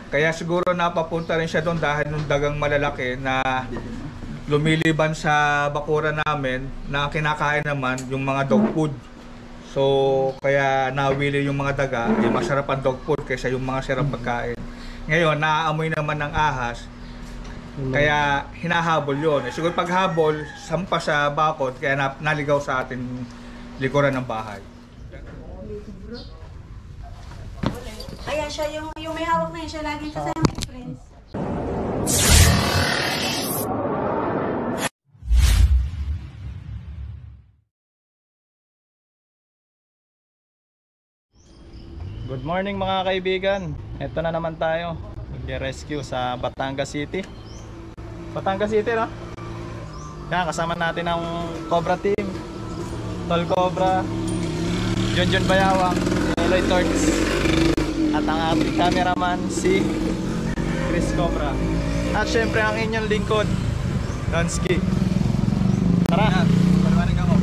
Kaya siguro napapunta rin siya doon dahil nung dagang malalaki na lumiliban sa bakuran namin na kinakain naman yung mga dog food. So, kaya nawili yung mga daga, masarap ang dog food kaysa yung mga sarap pagkain. Ngayon, naaamoy naman ng ahas, kaya hinahabol yun. Siguro paghabol, sampa sa bakod, kaya naligaw sa atin likuran ng bahay. Ayan siya, yung may hawak na yun, siya laging kasama ng friends. Good morning mga kaibigan. Ito na naman tayo. Nag-rescue sa Batangas City. Batangas City, no? Yan, kasama natin ang Cobra team. Tol Cobra, Junjun Bayawang, Eloy Torts, at ang ating cameraman si Chris Cobra. At syempre ang inyong lingkod, Donski. Tara! Paliwanag ako.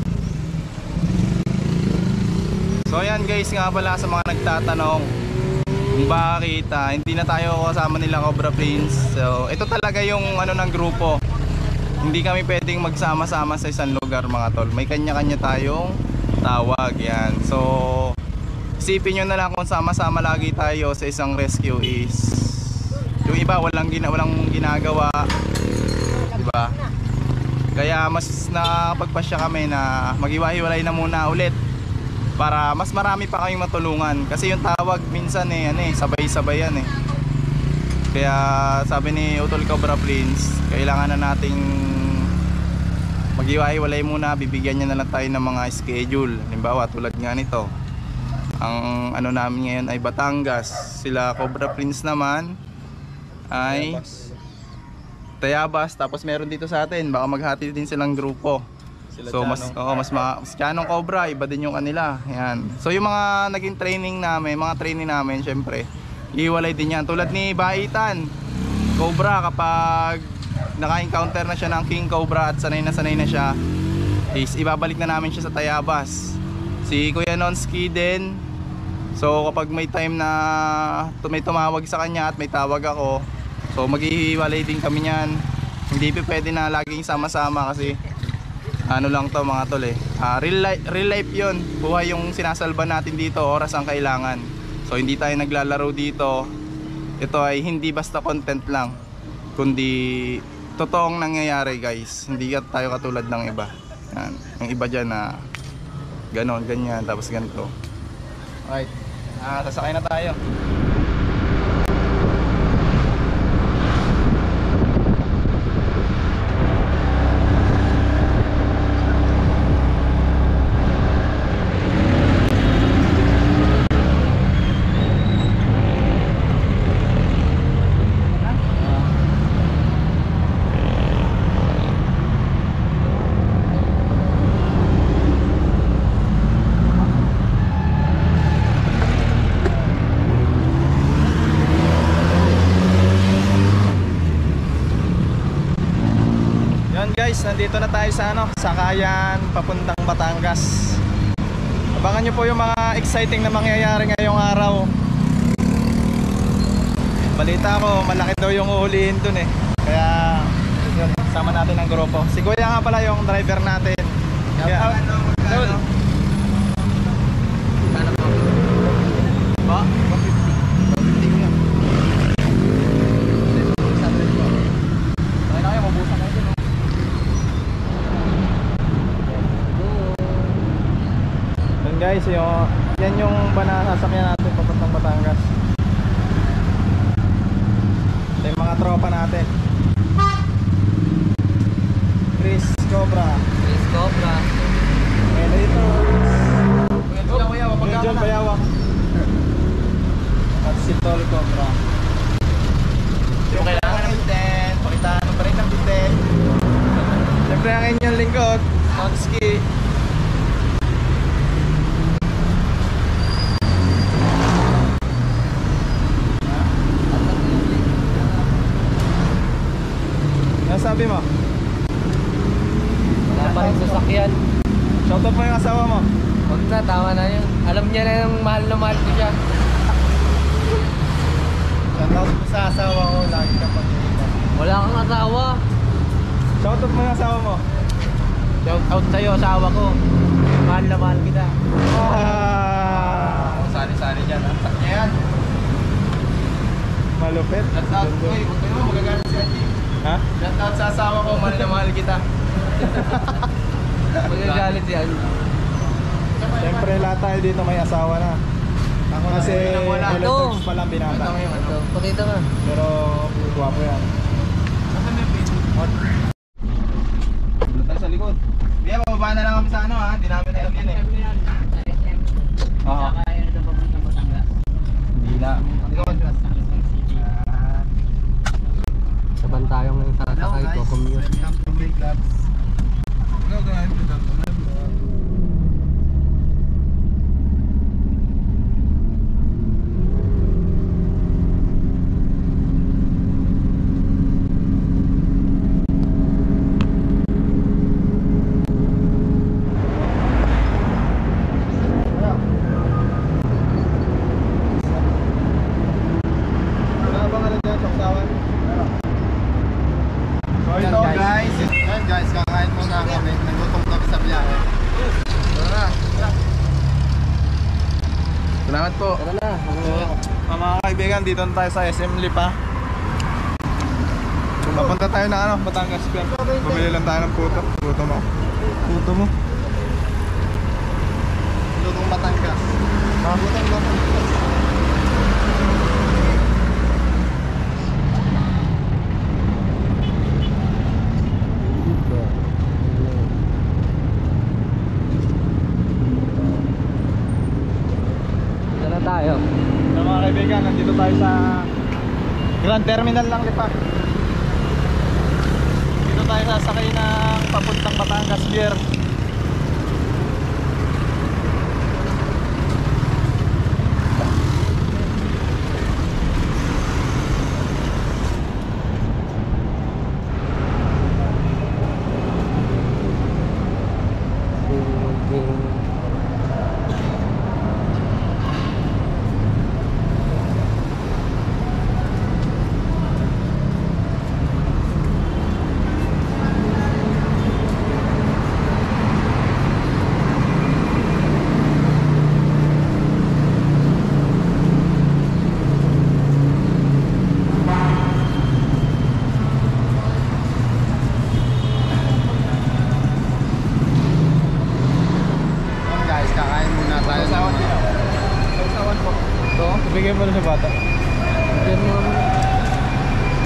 So ayan guys, nga pala sa mga nagtatanong kung bakit hindi na tayo kasama nila Cobra Prince. So ito talaga yung ano ng grupo. Hindi kami pwedeng magsama-sama sa isang lugar mga tol. May kanya-kanya tayong tawag yan. So isipin nyo na lang kung sama-sama lagi tayo sa isang rescue is yung iba walang ginagawa, diba? Kaya mas napagpasya kami na maghiwa-hiwalay na muna ulit para mas marami pa kayong matulungan. Kasi yung tawag minsan sabay-sabay yan . Kaya sabi ni Utol Cobra Prince, kailangan na nating maghiwa-hiwalay muna. Bibigyan niya na lang tayo ng mga schedule. Halimbawa tulad nga nito, ang ano namin ngayon ay Batangas. Sila Cobra Prince naman ay Tayabas. Tapos meron dito sa atin, baka maghati din silang grupo. So mas Chanong Cobra, iba din yung kanila. Yan. So yung mga naging training namin, syempre, iwalay din yan. Tulad ni Baitan Cobra, kapag naka-encounter na siya ng King Cobra at sanay na siya, is ibabalik na namin siya sa Tayabas. Si Kuya Nonski din. So kapag may time na may tumawag sa kanya at may tawag ako, so maghihiwalay din kami niyan. Hindi pwede na laging sama-sama kasi ano lang to mga tol real life yun. Buhay yung sinasalba natin dito, oras ang kailangan. So hindi tayo naglalaro dito. Ito ay hindi basta content lang, kundi totoong nangyayari guys. Hindi tayo katulad ng iba. Yan. Yung iba dyan na ganon, ganyan, tapos ganito. Alright, sasakay na tayo. Guys, nandito na tayo sa Sakayan papuntang Batangas. Abangan nyo po yung mga exciting na mangyayari ngayong araw. Balita ko, malaki daw yung uhulihin dun Kaya yun, sama natin ang grupo. Si Kuya nga pala yung driver natin. Kaya, guys, yan yung sasakyan natin papuntang Batangas. Ito yung mga tropa natin. Chris Cobra, Eloy Torts, Junjun Bayawang, at si Tol Cobra. Yung kailangan ng biten, pakitaan ng parit ng biten. Siyempre ang inyong lingkod, Donski. Sabi mo? Wala pa rin sasakyan. Shoutout mo yung asawa mo. Huwag na, tama na yun. Alam niya na yung mahal na mahal ko siya. Shoutout po sa asawa ko, lagi ka pag-iipan. Wala kang asawa. Shoutout mo yung asawa mo. Shout out sa'yo, asawa ko. Mahal na mahal kita. Sari-sari dyan ha. Yan. Malupit. Shout out. Uy, huwag kayo magagalit si Ati. Ha? Shout out sa asawa ko, mahal na mahal kita. Magagalit si Andy. Siyempre lahat tayo dito may asawa na. Kasi electrics pa lang binata. Ito, pakita ka. Pero guwapo yan. Doon tayo sa likod. Biya, bababa na lang kami sa ano ha. Hindi namin alam yan eh. Oo. Hindi na. Saban tayo ngayon sasakay ko, commute. So ito guys. Yan guys, kakain muna kami. Nagutom kami sa biyahe. Tara na. Salamat po. Tara na. Mga kaibigan, dito na tayo sa SM Lipa. Papunta tayo na ano, Batangas Pier. Bumili lang tayo ng puto. Puto mo. Puto mo. Lutong Batangas. Lutong Batangas. Tara na tayo. So mga kaibigan, nandito tayo sa Grand Terminal ng Lipa. Dito tayo sasakay ng papuntang Batangas Pier. Yan guys, kakain muna tayo. Sausawan po. Ito, ibigay mo na sa bata. Diyan mo naman.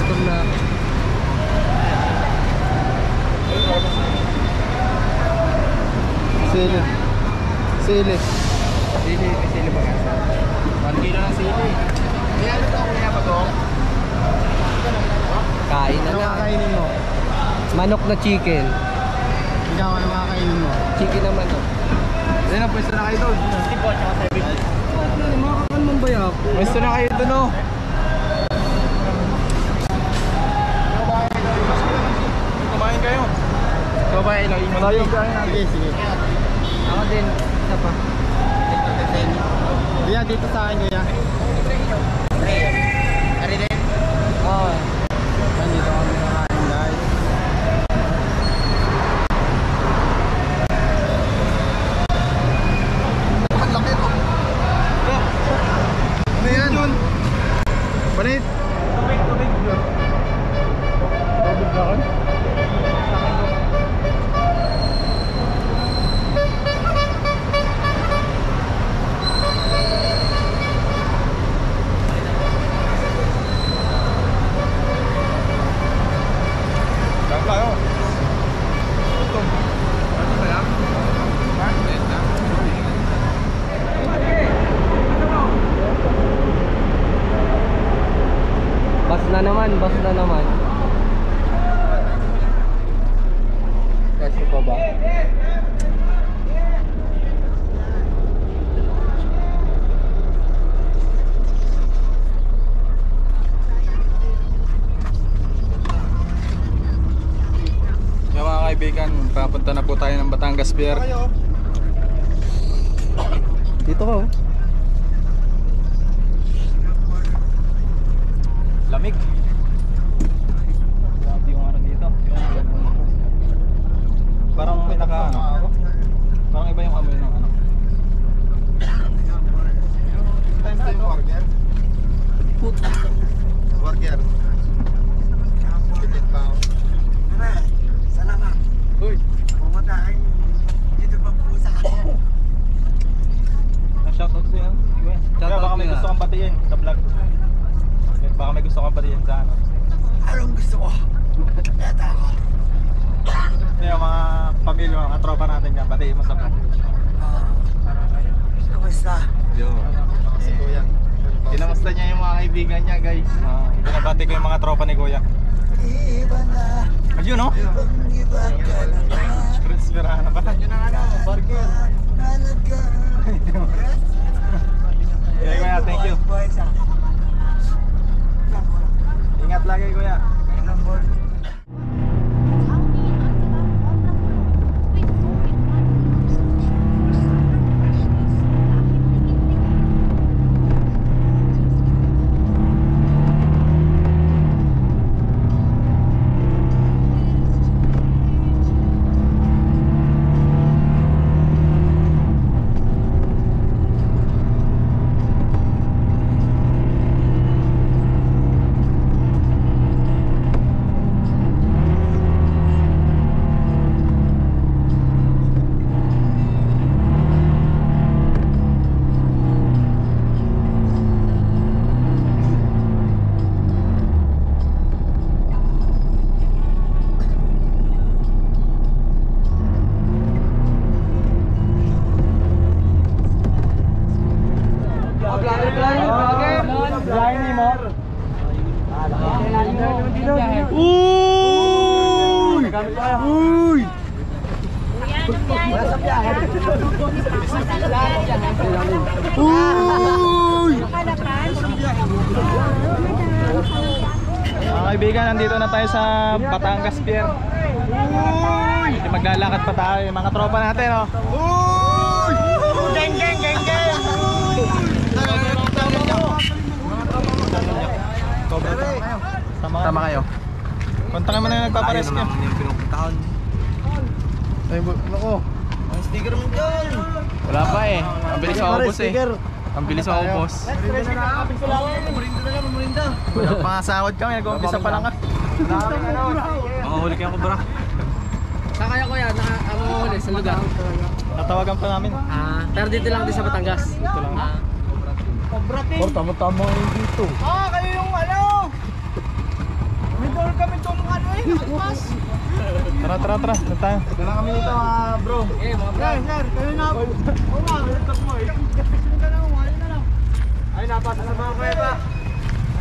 Gutom na. Sili. Sili. Sili ba kasa? 1 kilo ng sili. Kaya ano ito? Kaya ba ito? Kain na Ano na. kakainin mo? Manok na chicken. Ikaw, ano kakainin mo? Chicken na manok. Ayun na, pwesto na kayo doon. Makakakan mong baya ako. Pwesto na kayo dun oh. Kumain kayo. So ba, ilagay mo Malayo ang kain natin. Sige, sige. Ako din. Isa pa. Kuya, dito sa akin kuya. Oo. Yan, dito kami kakain guys. Ang laki ito. Ano yan? Panit. Tubig ba kayo? Saan tayo? Ito. Ano ba yan? Bas na naman, bas na naman. Kasi pa ba? Yung mga kaibigan, papunta na po tayo ng Batangas Pier. Dito ka oh. lamig. Grabe yung ano dito. Parang may parang iba yung amoy ng ano. Time to yung worker. Worker. Pilit pa ako. Salamat. Uy, Pumunta kayo dito pa po sa akin. shoutout sa'yo. Kaya baka may gusto kang batiin sa vlog. Baka may gusto kang batiin sa ano. Anong gusto ko? Eto ako. Yung mga pamilya, mga tropa natin dyan, batiin mo sa vlog. Kamusta? Yo. Si Kuya. Kinamusta niya yung mga kaibigan niya, guys. Binabati ko yung mga tropa ni Kuya. Iba na. Ayun, no? Iba ka na nga. Inspirana pala. Yun ang ano, burger. Nalaga. Okay, Kuya, thank you. Ingat lagi, Kuya. Uy! Uy! Mga kaibigan, nandito na tayo sa Batangas Pier. Uy! Maglalakad pa tayo, yung mga tropa natin, oh. Uy! Geng, geng, geng, geng! Tama kayo. Kontakin mo na yung nagpaparescue. Ay, nako. Ang sticker mo dyan. Wala pa eh. Ang bilis maubos eh. Ang bilis maubos. Wala pa nga sahod kami. Nag-umpisa pa lang kami. Makahuli kayo ko, bro. Saan kaya kuya? Nakahuli sa lugar? Natawagan pa namin. Pero dito lang din sa Batangas. Ito lang. Tama-tama yung dito. Kayo yung ano! May door kami doon ng ano eh. Nakaspas. Tara. Doon tayo. Dala kami dito mga bro. Eh, mga bro. Sir, kayo na. Oo nga, laptop mo eh. Kasi ka na, wala na lang. Ay, napasa sa mga kuweba.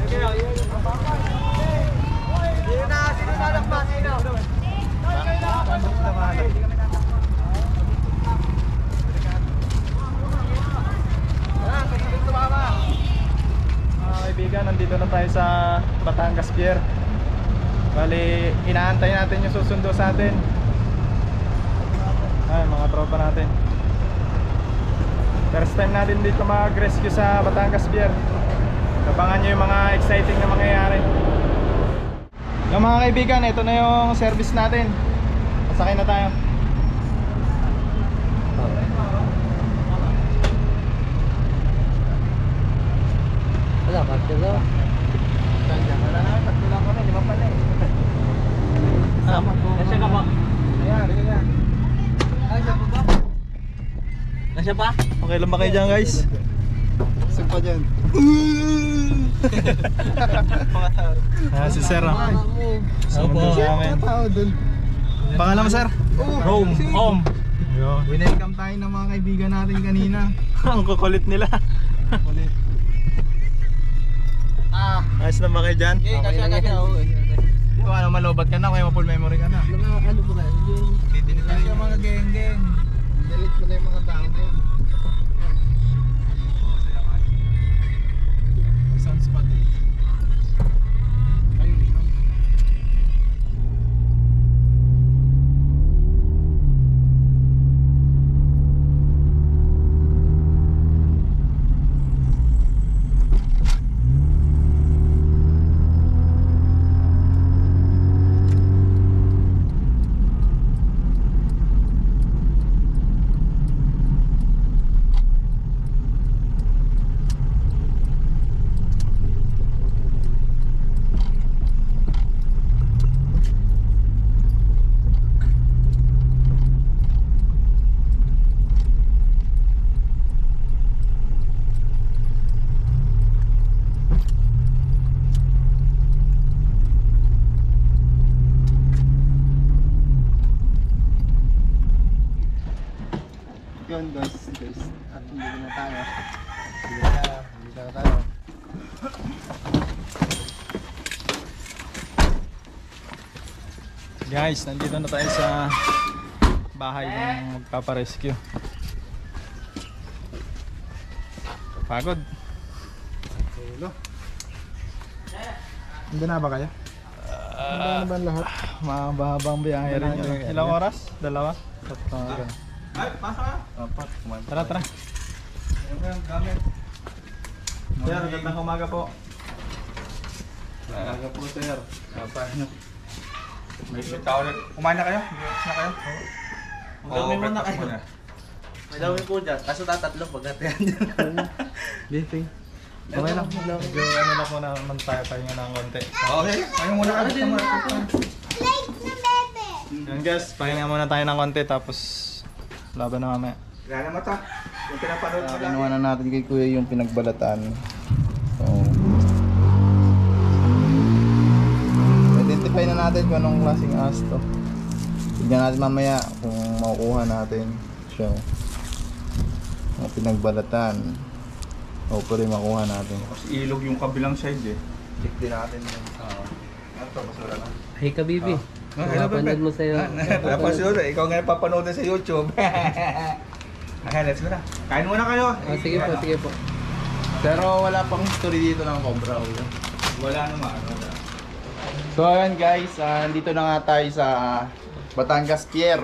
Ay, kayo. Sino na nagpas? Sino? Kayo na kapasok na ba? Mga kaibigan, nandito na tayo sa Batangas Pier. Bali, inaantay natin yung susundo sa atin. Ay, mga tropa natin. First time natin dito mag-rescue sa Batangas Pier. Abangan nyo yung mga exciting na mangyayari. Yung mga kaibigan, ito na yung service natin. Pasakay na tayo. Wala, bakit daw? Nasya ka ba? Nasya pa? Okay lang ba kayo dyan, guys? Saan pa dyan? Si Sir. Sumunod sa amin. Tao dun. Pangalan mo, Sir? Rome. Home. Winelcome tayo ng mga kaibigan natin kanina. Ang kukulit nila. Ulit. Ayos na ba kayo dyan? Kung ano, malobat ka na, kaya ma-full memory ka na. Ano ba ba? Titinit Tayo yung mga geng-geng. Delete mo na yung mga tao mo. May sound spot eh. Guys, nandito na tayo sa bahay ng magpaparescue. Pagod. Hindi na ba kayo? Hindi na ba lahat? Mahabang biyahe rin yun. Ilang oras? Dalawa? Tatlo. Ay, pasa ka. Apat. Tara, tara. Ayan, gamit. Sir, gandang umaga po. Talaga po sir. May tao ulit. Kumain na kayo? Yes na kayo? Dami mo na breakfast kayo. muna. May dami po dyan. Kaso tatatlo pagkat yan. Beefing. Okay lang. Medyo ano na po naman tayo pahinga ng konti. Okay, kayo muna ka. Yan guys, pahinga muna tayo ng konti tapos laban na mamaya. Wala na mata. Yung pinapanood mo lang. Kinuha na natin kay kuya yung pinagbalatan. So, identify na natin kung anong klaseng ahas to. Tignan natin mamaya kung makukuha natin siya. Yung pinagbalatan. Hopefully makuha natin. Tapos ilog yung kabilang side eh. Check din natin yung ano to, basura na. Hey ka, Bibi. Napanood mo sa'yo. Tapos yun, ikaw nga napapanood na sa YouTube. Okay, let's go na. Kain muna kayo. Sige po, sige po. Pero wala pang history dito ng cobra. Wala naman. Wala. So ayan guys, nandito na nga tayo sa Batangas Pier.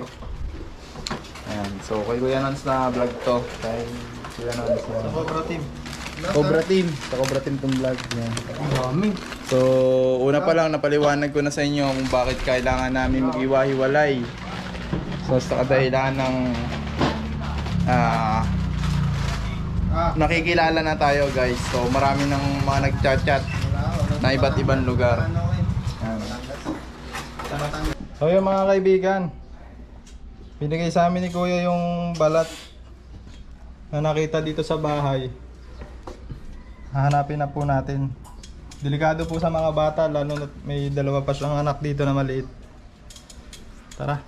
Ayan, so kay Kuya Nance na vlog to. Kay Kuya Nance na Cobra team. Cobra Team. Sa Cobra Team tong vlog. Yan. So una pa lang napaliwanag ko na sa inyo kung bakit kailangan namin mag-iwa-hiwalay. So sa kadahilan ng nakikilala na tayo guys. So marami ng mga nag-chat-chat na iba't ibang lugar. Ayan. So yung mga kaibigan, binigay sa amin ni Kuya yung balat na nakita dito sa bahay. Hahanapin na po natin. Delikado po sa mga bata, lalo na may dalawa pa siyang anak dito na maliit. Tara.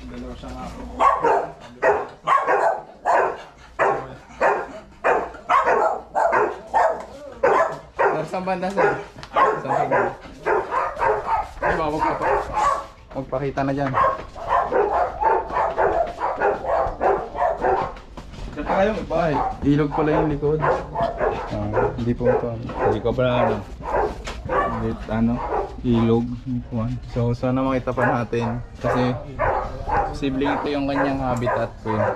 Dalawa siyang ako. Saan banda sir? Saan banda? Ay baka magpakita na dyan. Diyan pa kayo. Ay, ilog pala yung likod. Hindi po ito. Hindi ko pa ano. Ano? Ilog. So sana makita pa natin. Kasi posibleng ito yung kanyang habitat po yun.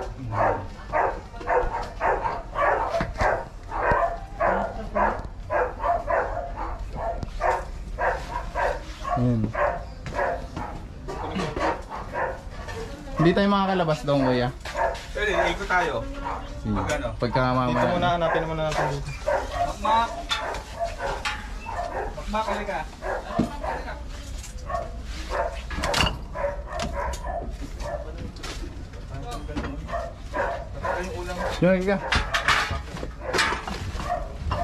Ayan. Hindi tayo makakalabas doon kuya. Pwede, ikot tayo. Pag ano? Pagka Dito mamaya. muna hanapin muna natin dito. Makmak. Makmak, halika. Yun ka.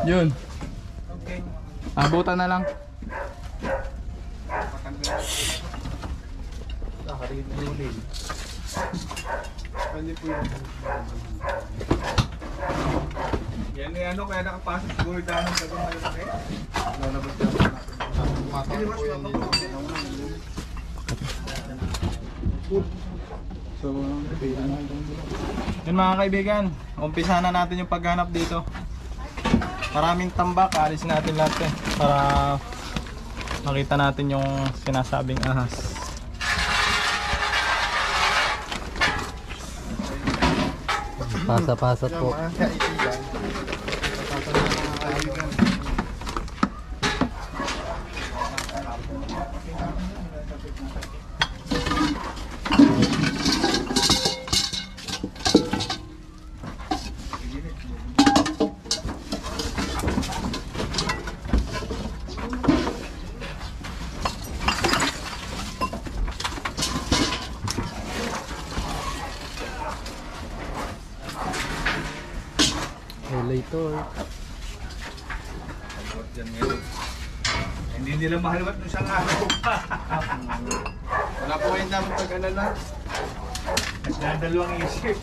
Yun. Okay. Abutan na lang. Yan eh, ano, kaya nakapasok siguro dahil ng gagawin malaki. Yun mga kaibigan, umpisa na natin yung paghanap dito. Maraming tambak, alis natin lahat eh, para makita natin yung sinasabing ahas. Pasa-pasa po. Later. Hindi nila mahalimat nung siyang araw pa. Wala po kayo namin pag-alala. Nagdadalawang isip.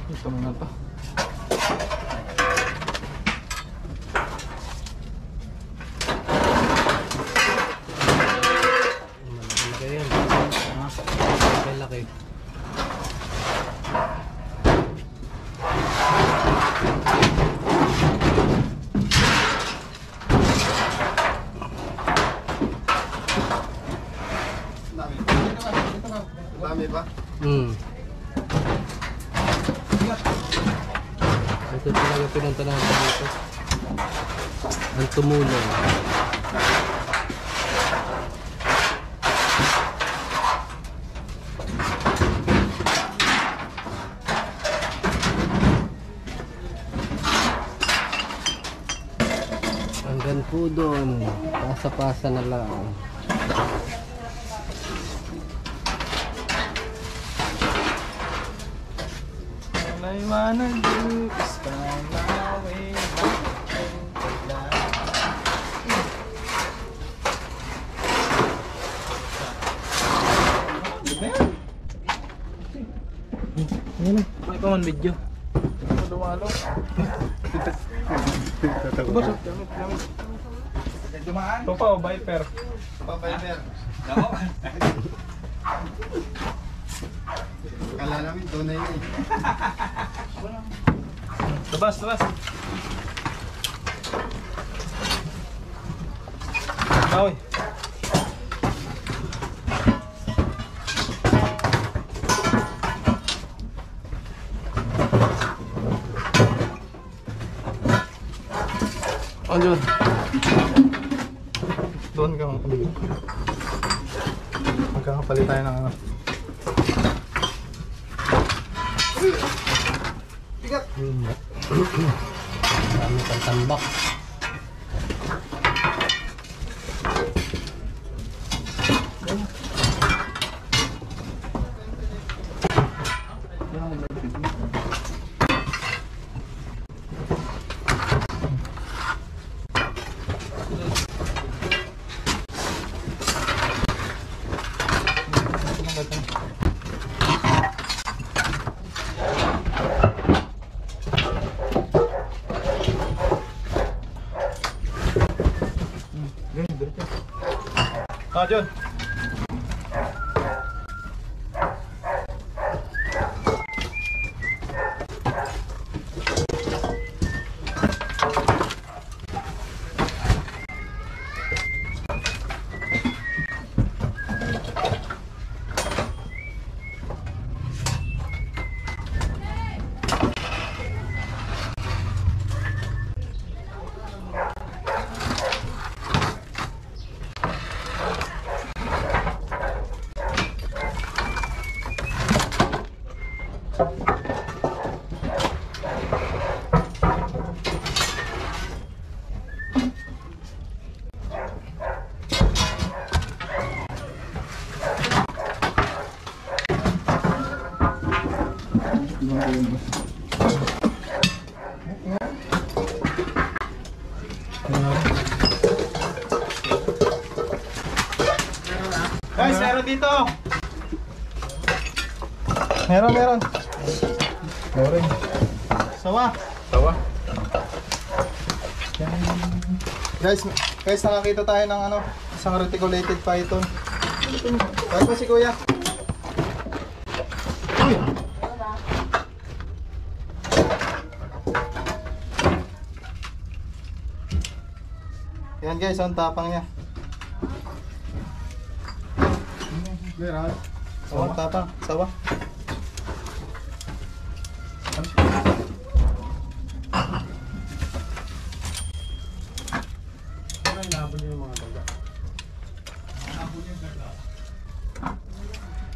Ito muna to. Malaki yan. Laki. Dami ba? Ito talaga pinunta natin dito. Ang tumulong. Hanggang po doon. Pasa-pasa na lang. All I wanna do is find my way back to life. May pa man video. Dumalo. Dumaan. Ito pa, Viper. Papainer. Ako. Kala namin tunay na eh. Labas. Kahoy. Doon. Doon ka makabili. Magkakapalit tayo ng ano. Dami pang tambak. John. Guys, meron dito. Meron. Meron. Sawa. Guys, nakakita tayo ng ano, isang reticulated python. Kaya pa si Kuya. Uy! Yan guys, ang tapang niya. Sawa, tapang. Sawa.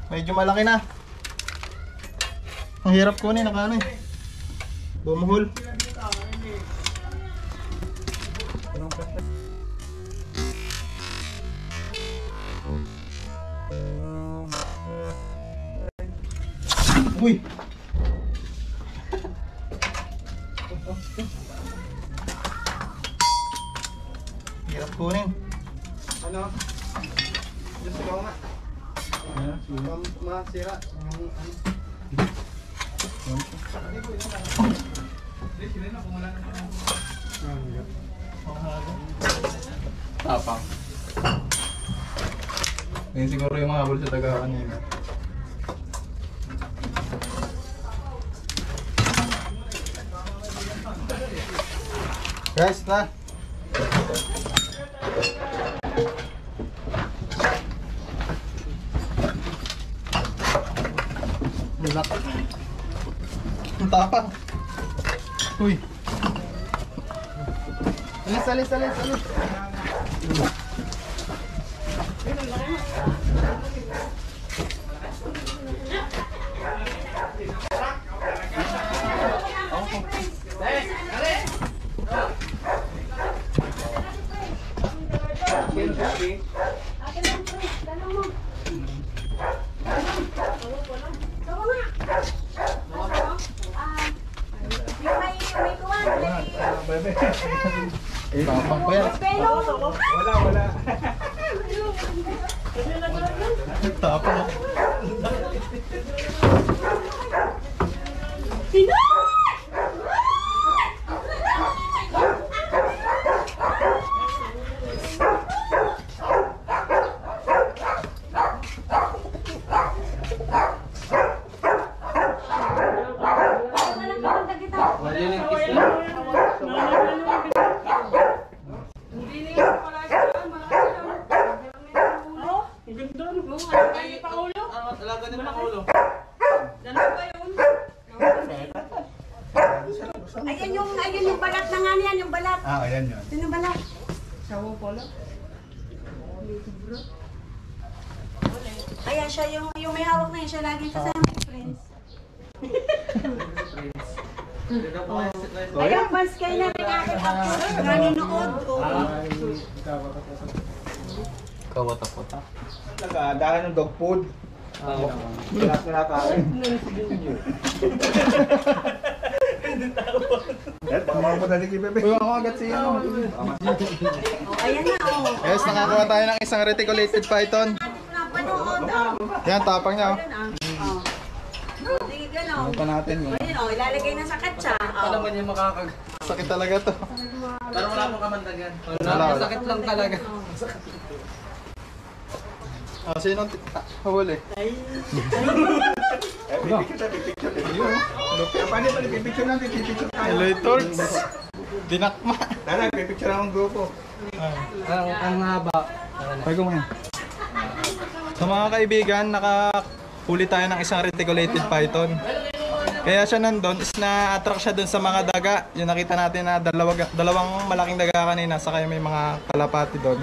Medyo malaki na. Ang hirap kunin, naka ano eh. Bumuhol. Uy! Hirap kunin. Ano? Diyos ko nga. Masira. Tapang. Ngayon siguro yung mga habol sa taga kanina. Guys, na. Bulak. Ang tapang. Uy. Alis. Tapang ko yan. Wala. Tapang. Ayun yung balat na nga niyan, yung balat. Ah, ayan yun. Sino balat? Sawo pala. Kaya siya yung may hawak na yun, siya lagi kasama ng friends. Kaya mas kayo na nakakita ko, nanonood ko. Kawata-kota. Nagadahan ng dog food. Wala kinakain. Pamamuta ni Kipepe. Uy, ako agad siya. Oh, ayan na, oh. Guys, nakakuha tayo ng isang reticulated python. Napanood, oh. Yan, tapang niya. Ayun, oh. Sige, gano'n. Pa natin yun. Ayun, oh, ilalagay na sa katsa. Oh. yung makakag... Sakit talaga to. Pero wala akong kamandagan. Wala. Sakit lang talaga. Ah, sinong huli? Pipicture natin, pipicture tayo. Hello, Torts. Dinakma. Tara, pipicture ang grupo. Ang haba. Pagod mo yan. Sa mga kaibigan, nakahuli tayo ng isang reticulated python. Kaya siya nandun is na-attract siya dun sa mga daga. Yung nakita natin na dalawang malaking daga kanina, saka may mga kalapati dun.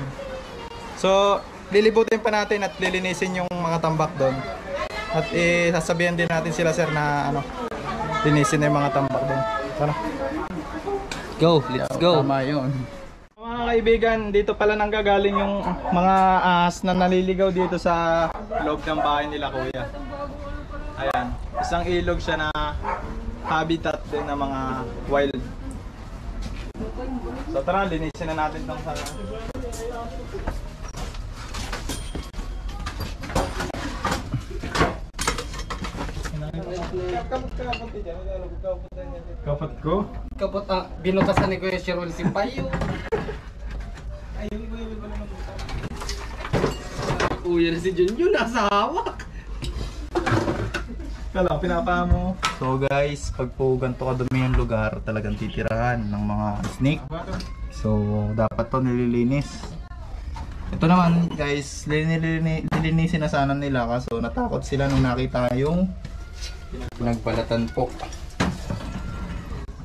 So, lilibutin pa natin at lilinisin yung mga tambak dun. At sasabihan din natin sila sir na linisin na yung mga tambak dun. Tara. Go, let's go. Tama yun. Mga kaibigan, dito pala nanggagaling yung mga ahas na naliligaw dito sa loob ng bahay nila kuya. Ayan, isang ilog siya na habitat din ng mga wild. So tara, linisin na natin itong sana. Kapat ko? Kapot binutasan ni Kuya Sherwin Simpayo. Kuya na si Junjun, nasa hawak. Kala, pinapa mo. So guys, pag po ganito kadumi yung lugar, talagang titirahan ng mga snake. So dapat to nililinis. Ito naman guys, lilinisin na sana nila kaso natakot sila nung nakita yung pinagbalatan po.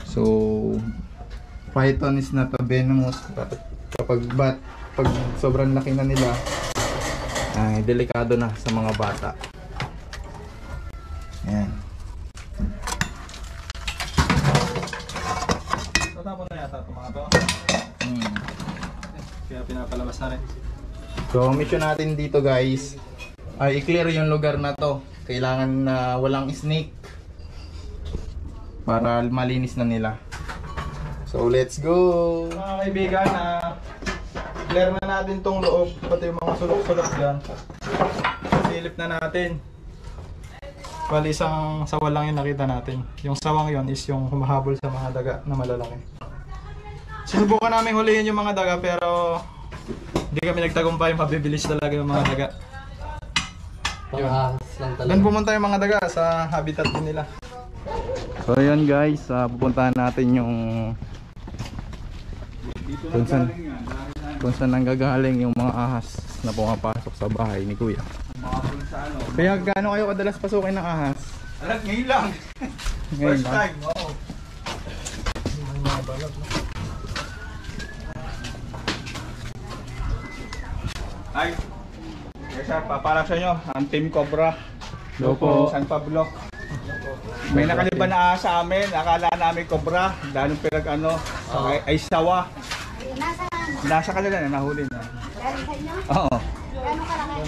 So, python is not a venomous. Pag sobrang laki na nila, ay delikado na sa mga bata. Ayan. Tatapon na yata itong mga to. Kaya pinapalabas na rin. So, mission natin dito guys ay i-clear yung lugar na to. Kailangan na walang snake para malinis na nila. So, let's go! Mga kaibigan, clear na natin tong loob, pati yung mga sulok-sulok dyan. Silip na natin. Bali, isang sawa lang yung nakita natin. Yung sawang yon is yung humahabol sa mga daga na malalaki. Sinubukan namin hulihin yung mga daga pero hindi kami nagtagumpay, mabibilis talaga yung mga daga. Pang-ahas lang talaga. Doon pumunta yung mga daga sa habitat din nila. So, yun guys, pupuntahan natin yung kung saan nanggagaling yung mga ahas na pumapasok sa bahay ni Kuya. Kaya gaano kayo kadalas pasukin ng ahas? Alam, ngayon lang. Ngayon First lang. time, oo. Ay, kaya para sa inyo, ang Team Cobra. Opo. San Pablo. May nakaliban na ahas sa amin, akala namin Cobra, dahil pinag ay sawa. Nasa kanila na, nahuli na. Galing sa inyo? Oo. Gano'ng kalaki?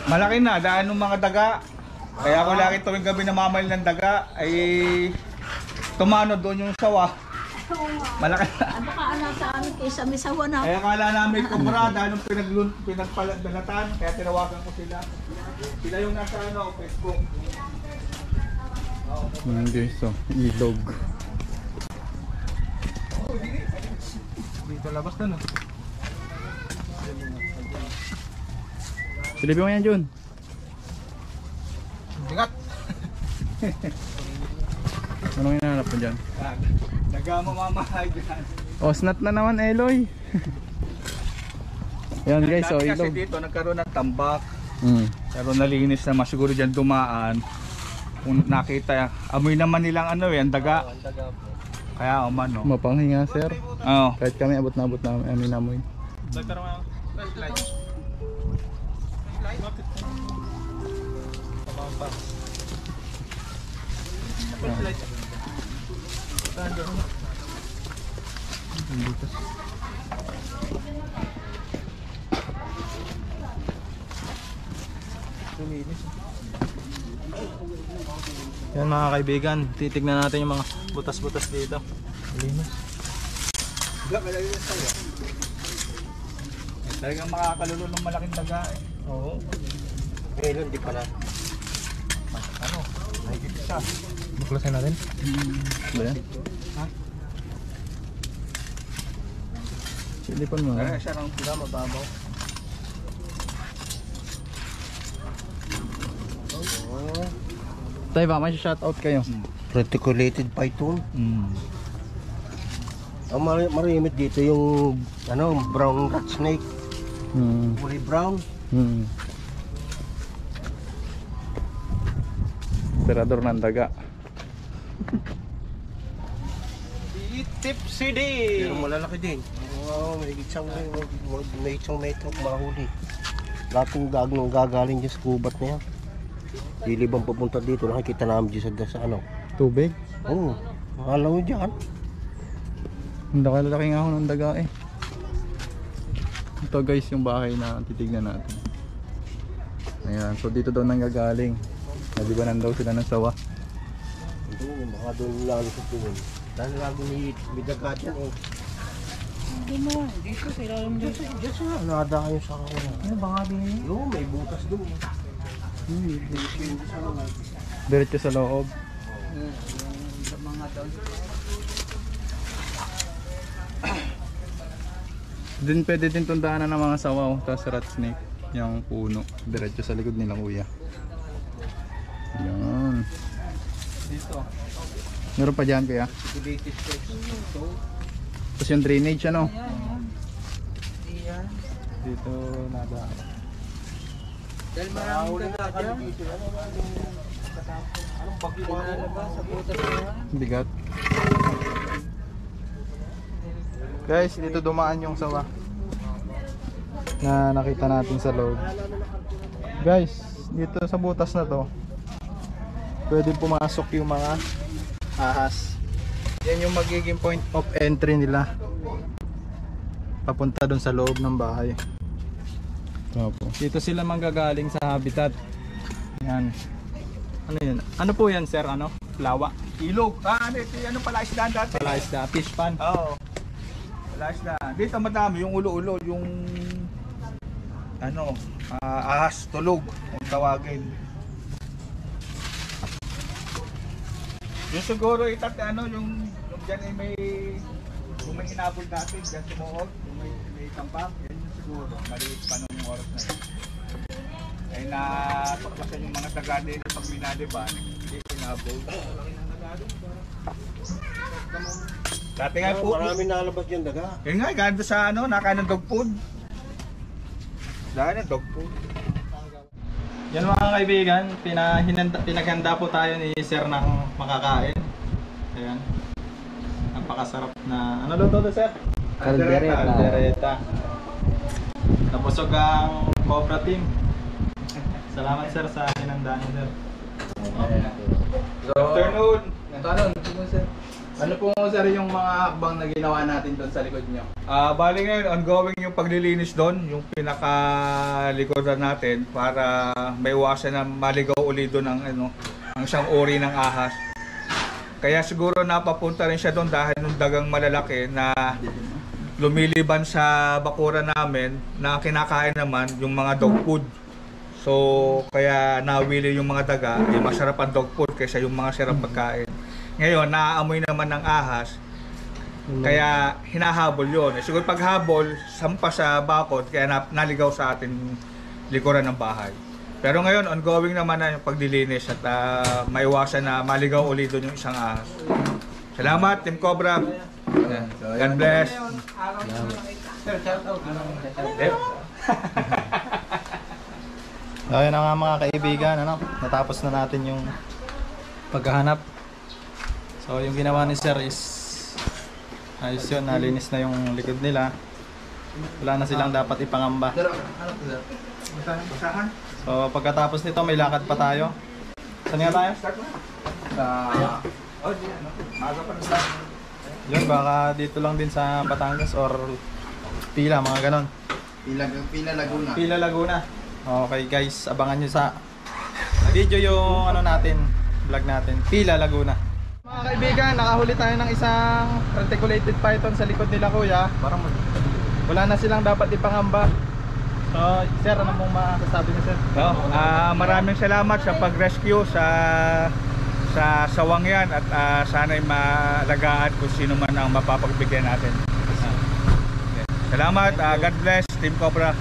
Malaki na, dahil ng mga daga. Kaya ako lagi tuwing gabi namamahal ng daga, ay tumano doon yung sawa. Malaki na. Baka anak sa amin kaysa may sawa na. Kaya akala namin Cobra, dahil nung pinagbalatan, kaya tinawagan ko sila. Sila yung nasa Facebook. Guys, so, ilog. Dito labas na no. Silipin mo yan, Jun. Bigat! Anong hinahanap mo dyan? Nagmamamahay dyan. Osnat na naman, Eloy. Yan guys, so Dati kasi ilog. dito nagkaroon ng tambak. Pero Pero nalinis naman, siguro dyan dumaan. Kung nakita, amoy naman nilang ang daga. Kaya umano. mapanghinga, sir. Oo. Kahit kami abot na amin amoy. Nagkaroon ng Yan mga kaibigan, titignan natin yung mga butas-butas dito. Talagang makakalulo ng malaking daga eh. Oo. Ngayon, di pa na. Mahigit siya. Buklasin natin. Ba yan? Ha? Silipan mo. Kaya siya ng pila mababaw. Tay, baka may shoutout kayo. Reticulated python. Ang marimit dito yung brown rat snake. Kulay brown. Tirador ng daga. Tip CD! Pero malalaki din. Wow, may isang metro mahuli. Lahat ng gagaling dyan sa gubat na yan. Dilibang papunta dito, nakikita namin dyan sa Tubig? Oo, alam mo dyan. Hindi kalalaki nga ako ng daga eh. Ito guys yung bahay na titignan natin. Ayan, so dito daw nanggagaling. Nalibanan daw sila ng sawa. Doon, baka doon lalo sa doon. Dahil lagi may daga dyan eh. Hindi mo, dito kailangan mo dito. Diyos nga, nada kayo sa kanila. Ano ba nga din yun? Oo, may butas doon eh. Diretso sa loob. Din pwede din tundaanan ng mga sawaw, tapos rat snake, yung puno, diretso sa likod nila kuya. Yan. Dito. Meron pa dyan kuya. Tapos yung drainage ano? Dito nadaan. Dahil maraming daga dyan. Anong bagyo mo? Pinalabas sa butas na yan. Bigat. Guys, dito dumaan yung sawa na nakita natin sa loob. Guys, dito sa butas na to pwede pumasok yung mga ahas. Yan yung magiging point of entry nila papunta dun sa loob ng bahay. Dito sila manggagaling sa habitat. Yan. Ano yan? Ano po yan, sir? Ano? Lawa? Ilog. Ano pala isdaan dati? Pala isda? Fish pan? Oo. Wala na. Dito madami yung ulo-ulo, yung ahas tulog kung tawagin. Yung siguro yung dyan ay may hinabol natin, dyan sumuot, yung may tampak, yan yung siguro, maliit pa nung oras na yun. Ay natuklasan yung mga taga nila pag minadiban, hindi hinabol. Dati nga po, Marami nalabas yung daga. yun nga, ganda sa nakain ng dog food. Dahil ng dog food. Yan mga kaibigan, pinaghanda po tayo ni sir ng makakain. Ayan. Napakasarap na, ano luto to sir? Caldereta. Napusog ang Cobra team. Salamat sir sa hinanda niyo sir. Good afternoon. Ano po sir yung mga hakbang na ginawa natin doon sa likod nyo? Bali ngayon, ongoing yung paglilinis doon, yung pinakalikodan natin para maiwasan na maligaw uli doon ang isang uri ng ahas. Kaya siguro napapunta rin siya doon dahil nung dagang malalaki na lumiliban sa bakura namin na kinakain naman yung mga dog food. So, kaya nawili yung mga daga, yung masarap ang dog food kaysa yung mga sarap pagkain. Ngayon, naaamoy naman ng ahas, kaya hinahabol yun. Siguro paghabol, sampa sa bakod, kaya naligaw sa atin likuran ng bahay. Pero ngayon, ongoing naman na yung paglilinis at maiwasan na maligaw ulit doon yung isang ahas. Salamat, Team Cobra. God bless. Ayun na nga mga kaibigan, natapos na natin yung paghahanap. So yung ginawa ni sir is ayos yun, nalinis na yung likod nila. Wala na silang dapat ipangamba. So pagkatapos nito may lakad pa tayo. Saan nga tayo? Yun, baka dito lang din sa Batangas or Pila, mga ganon. Pila Laguna. Pila Laguna. Okay guys, abangan nyo sa video yung vlog natin, Pila Laguna. Mga kaibigan, nakahuli tayo ng isang reticulated python sa likod nila kuya. Wala na silang dapat ipangamba. So, sir, ano mong masasabi niyo sir? Maraming salamat sa pag-rescue sa sawang yan at sana'y malagaan kung sino man ang mapapagbigyan natin. Salamat, God bless, Team Cobra.